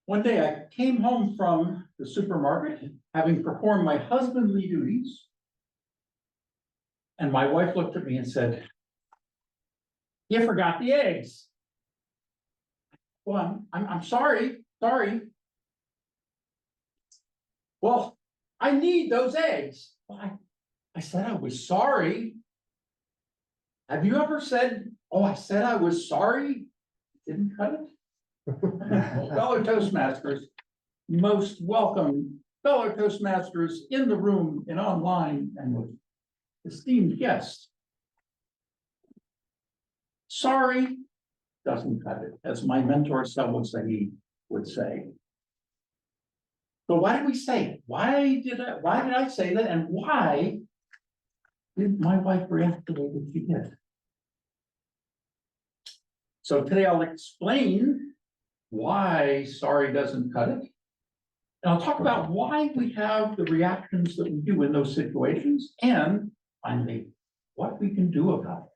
One day I came home from the supermarket, having performed my husbandly duties. And my wife looked at me and said, "You forgot the eggs." Well, I'm sorry. Well, I need those eggs. Well, I said I was sorry. Have you ever said, "Oh, I said I was sorry"? Didn't cut it? Fellow Toastmasters, most welcome fellow Toastmasters in the room and online and with esteemed guests. Sorry doesn't cut it, as my mentor Selma Saeed would say. But why did we say it? Why did I say that? And why did my wife react the way that she did? So today I'll explain why sorry doesn't cut it. And I'll talk about why we have the reactions that we do in those situations, and finally, what we can do about it.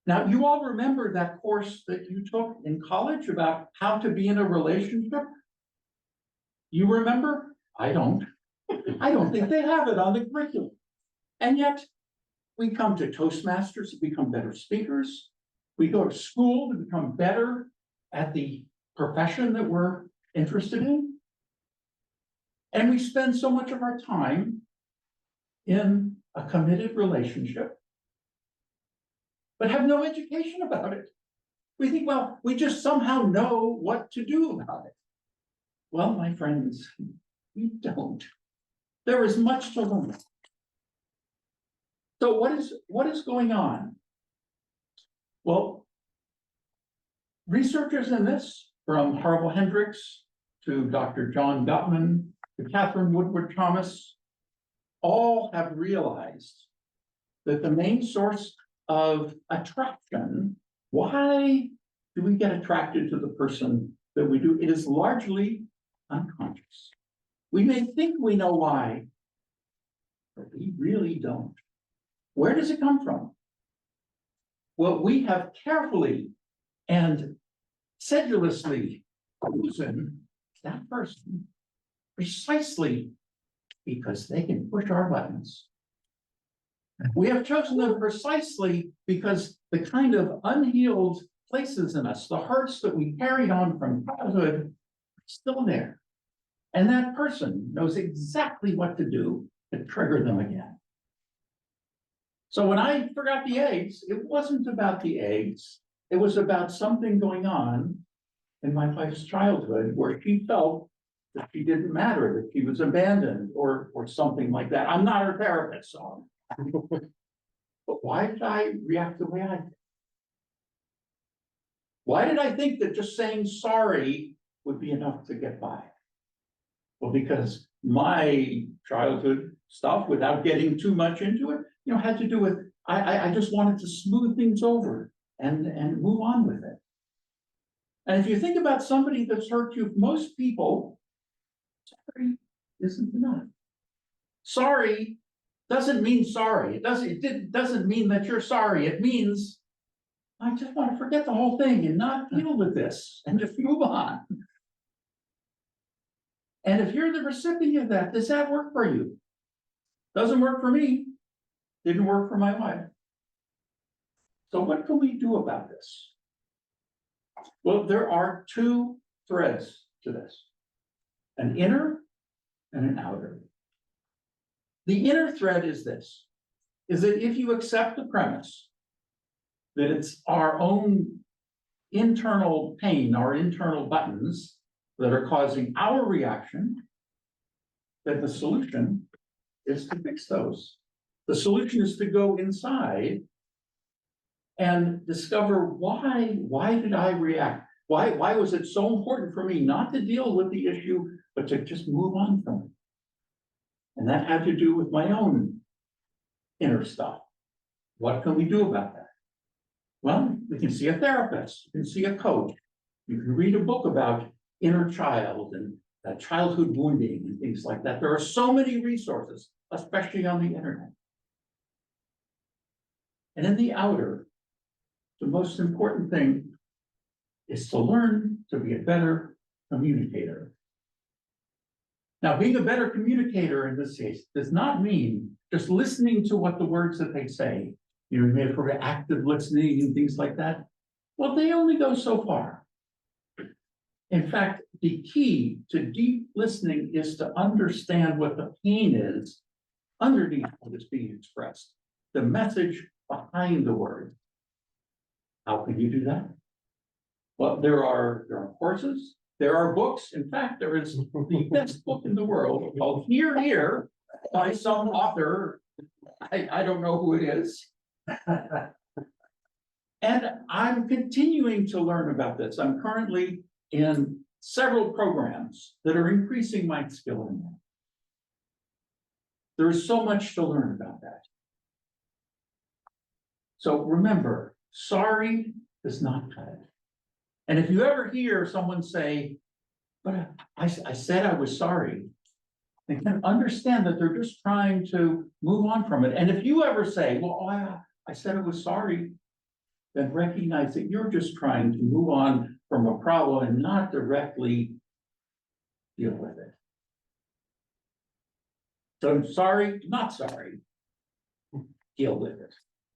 Now, you all remember that course that you took in college about how to be in a relationship? You remember? I don't. I don't think they have it on the curriculum. And yet, we come to Toastmasters to become better speakers. We go to school to become better at the profession that we're interested in. And we spend so much of our time in a committed relationship, but have no education about it. We think, well, we just somehow know what to do about it. Well, my friends, we don't. There is much to learn. So what is going on? Well, researchers in this, from Harville Hendricks to Dr. John Gottman to Catherine Woodward Thomas, all have realized that the main source of attraction, why do we get attracted to the person that we do? It is largely unconscious. We may think we know why, but we really don't. Where does it come from? Well, we have carefully and sedulously chosen that person precisely because they can push our buttons. We have chosen them precisely because the kind of unhealed places in us, the hurts that we carried on from childhood, are still there. And that person knows exactly what to do to trigger them again. So when I forgot the eggs, it wasn't about the eggs. It was about something going on in my wife's childhood where she felt that she didn't matter, that she was abandoned or something like that. I'm not her therapist, so. But why did I react the way I did? Why did I think that just saying sorry would be enough to get by? Well, because my childhood stuff, without getting too much into it, had to do with, I just wanted to smooth things over and move on with it. And if you think about somebody that's hurt you, most people, sorry isn't enough. Sorry doesn't mean sorry. It doesn't mean that you're sorry. It means I just want to forget the whole thing and not deal with this and just move on. And if you're the recipient of that, does that work for you? Doesn't work for me. Didn't work for my wife. So what can we do about this? Well, there are two threads to this, an inner and an outer. The inner thread is this, is that if you accept the premise that it's our own internal pain, our internal buttons that are causing our reaction, then the solution is to fix those. The solution is to go inside and discover why did I react? Why was it so important for me not to deal with the issue, but to just move on from it? And that had to do with my own inner stuff. What can we do about that? Well, we can see a therapist, you can see a coach, you can read a book about inner child and childhood wounding and things like that. There are so many resources, especially on the internet. And in the outer, the most important thing is to learn to be a better communicator. Now, being a better communicator in this case does not mean just listening to what the words that they say. You may have heard of active listening and things like that. Well, they only go so far. In fact, the key to deep listening is to understand what the pain is underneath what is being expressed, the message behind the word. How can you do that? Well, there are courses, there are books. In fact, there is the best book in the world called Hear, Hear by some author. I don't know who it is. And I'm continuing to learn about this. I'm currently in several programs that are increasing my skill in that. There is so much to learn about that. So remember, sorry does not cut it. And if you ever hear someone say, but I said I was sorry, they can understand that they're just trying to move on from it. And if you ever say, well, I said I was sorry, then recognize that you're just trying to move on from a problem and not directly deal with it. So I'm sorry, not sorry, deal with it.